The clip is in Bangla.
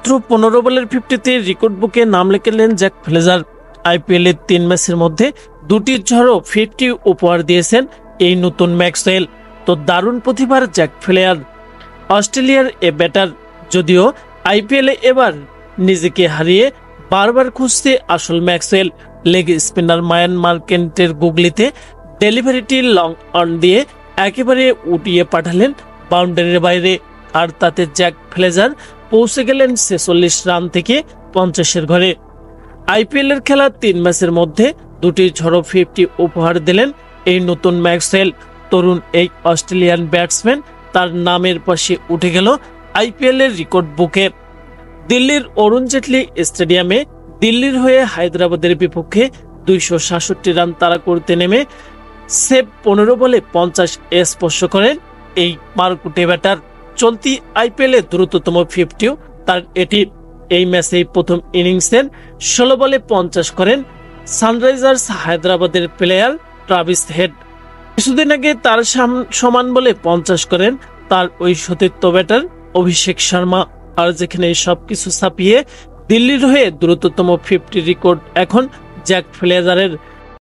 মাত্র 15 বলের 50-তে রেকর্ড বুকে নাম লিখলেন জ্যাক ফ্লেজার। আইপিএল এর 3 ম্যাচের মধ্যে 2টি ঝড়ো 50 উপহার দিয়েছেন এই নতুন ম্যাক্সওয়েল। তো দারুণ প্রতিভার জ্যাক ফ্লেয়ার, অস্ট্রেলিয়ার এ ব্যাটার। যদিও আইপিএলে এবার নিজেকে হারিয়ে বারবার খুঁজতে আসল ম্যাক্সওয়েল। লেগ স্পিনার মায়ান মার্কেন্টের গুগলিতে ডেলিভারিটি লং অন দিয়ে একেবারে উঠিয়ে পাঠালেন বাউন্ডারির বাইরে। আর তাতে জ্যাক ফ্লেজার পৌঁছে গেলেন 46 রান থেকে 50-এর ঘরে। আইপিএল এর খেলা 3 ম্যাচের মধ্যে 2টি ঝড়ো 50 উপহার দিলেন এই নতুন ম্যাক্সওয়েল। তরুণ এই অস্ট্রেলিয়ান ব্যাটসম্যান তার নামের পাশে উঠে গেল আইপিএল এর রেকর্ড বুকে। দিল্লির অরুণ জেটলি স্টেডিয়ামে দিল্লির হয়ে হায়দ্রাবাদের বিপক্ষে 266 রান তাড়া করতে নেমে সেভ 15 বলে 50 স্পর্শ করেন এই মারকুটে ব্যাটার। চলতি আইপিএল এ দ্রুততম 50 তার এটি। এই ম্যাচেই প্রথম ইনিংসের 16 বলে 50 করেন সানরাইজার্স হায়দ্রাবাদের প্লেয়ার ট্রাভিস হেড। কিছুদিন আগে তার সমান বলে 50 করেন তার ওই সতীর্থ ব্যাটার অভিষেক শর্মা। আর যেখানে সবকিছু ছাপিয়ে দিল্লির হয়ে দ্রুততম 50 রেকর্ড এখন জ্যাক ফ্লেজারের।